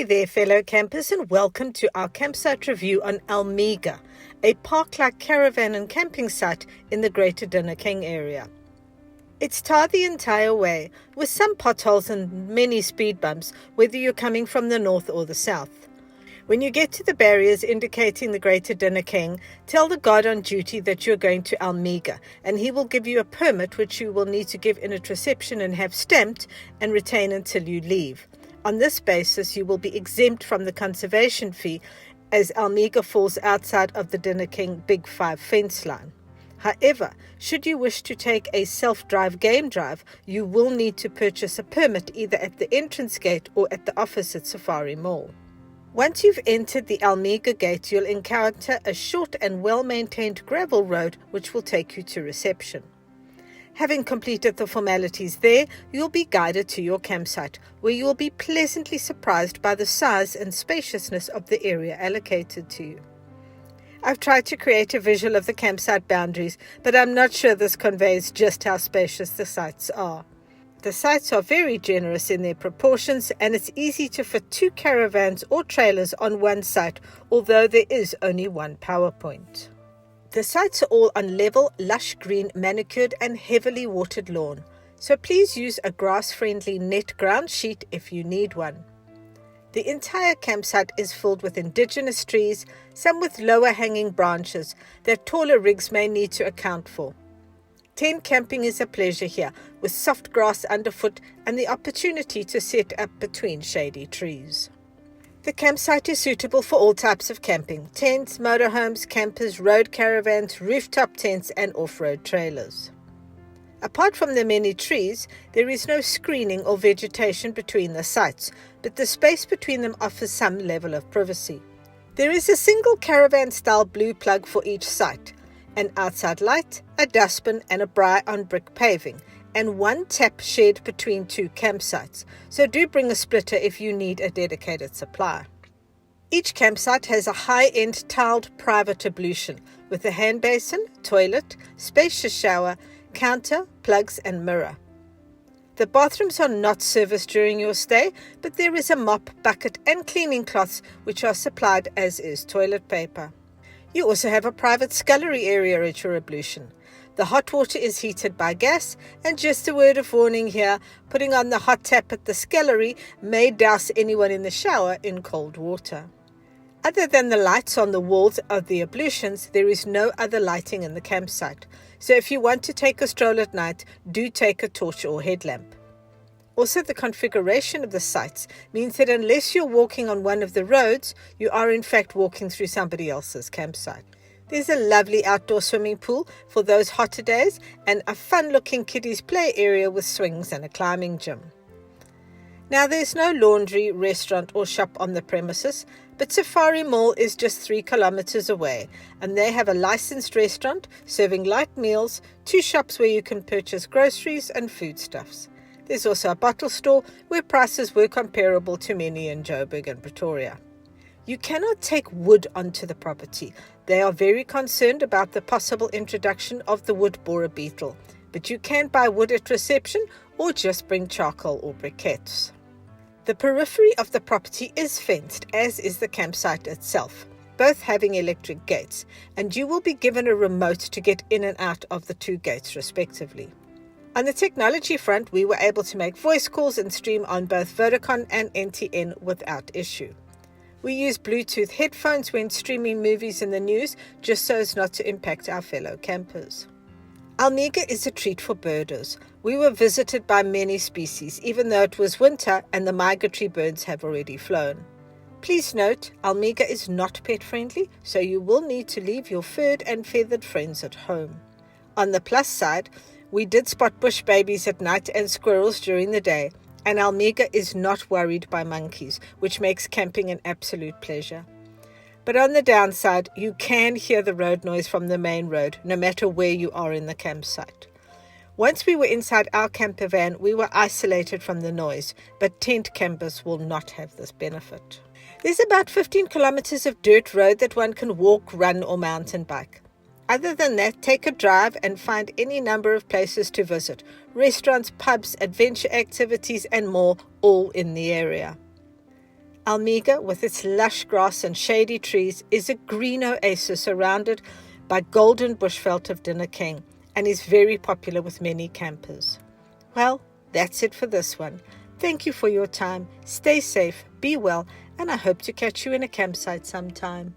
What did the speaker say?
Hey there, fellow campers, and welcome to our campsite review on Almega, a park-like caravan and camping site in the greater Dinokeng area. It's tarred the entire way, with some potholes and many speed bumps, whether you're coming from the north or the south. When you get to the barriers indicating the greater Dinokeng, tell the guard on duty that you're going to Almega, and he will give you a permit which you will need to give in at reception and have stamped and retain until you leave. On this basis, you will be exempt from the conservation fee as Almega falls outside of the Dinokeng Big 5 fence line. However, should you wish to take a self-drive game drive, you will need to purchase a permit either at the entrance gate or at the office at Safari Mall. Once you've entered the Almega gate, you'll encounter a short and well-maintained gravel road which will take you to reception. Having completed the formalities there, you'll be guided to your campsite, where you will be pleasantly surprised by the size and spaciousness of the area allocated to you. I've tried to create a visual of the campsite boundaries, but I'm not sure this conveys just how spacious the sites are. The sites are very generous in their proportions, and it's easy to fit 2 caravans or trailers on one site, although there is only one power point. The sites are all on level, lush green, manicured and heavily watered lawn, so please use a grass-friendly net ground sheet if you need one. The entire campsite is filled with indigenous trees, some with lower hanging branches that taller rigs may need to account for. Tent camping is a pleasure here, with soft grass underfoot and the opportunity to set up between shady trees. The campsite is suitable for all types of camping: tents, motorhomes, campers, road caravans, rooftop tents and off-road trailers. Apart from the many trees, there is no screening or vegetation between the sites, but the space between them offers some level of privacy. There is a single caravan-style blue plug for each site, an outside light, a dustbin and a braai on brick paving, and one tap shared between 2 campsites, so do bring a splitter if you need a dedicated supply. Each campsite has a high-end tiled private ablution with a hand basin, toilet, spacious shower, counter, plugs and mirror. The bathrooms are not serviced during your stay, but there is a mop, bucket and cleaning cloths which are supplied, as is toilet paper. You also have a private scullery area at your ablution. The hot water is heated by gas, and just a word of warning here, putting on the hot tap at the scullery may douse anyone in the shower in cold water. Other than the lights on the walls of the ablutions, there is no other lighting in the campsite, so if you want to take a stroll at night, do take a torch or headlamp. Also, the configuration of the sites means that unless you're walking on one of the roads, you are in fact walking through somebody else's campsite. There's a lovely outdoor swimming pool for those hotter days and a fun-looking kiddies play area with swings and a climbing gym. Now, there's no laundry, restaurant or shop on the premises, but Safari Mall is just 3 kilometers away, and they have a licensed restaurant serving light meals, 2 shops where you can purchase groceries and foodstuffs. There's also a bottle store where prices were comparable to many in Joburg and Pretoria. You cannot take wood onto the property. They are very concerned about the possible introduction of the wood borer beetle, but you can buy wood at reception or just bring charcoal or briquettes. The periphery of the property is fenced, as is the campsite itself, both having electric gates, and you will be given a remote to get in and out of the 2 gates respectively. On the technology front, we were able to make voice calls and stream on both Vodacom and NTN without issue. We use Bluetooth headphones when streaming movies and the news, just so as not to impact our fellow campers. Almega is a treat for birders. We were visited by many species, even though it was winter and the migratory birds have already flown. Please note, Almega is not pet-friendly, so you will need to leave your furred and feathered friends at home. On the plus side, we did spot bush babies at night and squirrels during the day, and Almega is not worried by monkeys, which makes camping an absolute pleasure. But on the downside, you can hear the road noise from the main road, no matter where you are in the campsite. Once we were inside our camper van, we were isolated from the noise, but tent campers will not have this benefit. There's about 15 kilometers of dirt road that one can walk, run or mountain bike. Other than that, take a drive and find any number of places to visit: restaurants, pubs, adventure activities and more, all in the area. Almega, with its lush grass and shady trees, is a green oasis surrounded by golden bushveld of Dinokeng and is very popular with many campers. Well, that's it for this one. Thank you for your time. Stay safe, be well, and I hope to catch you in a campsite sometime.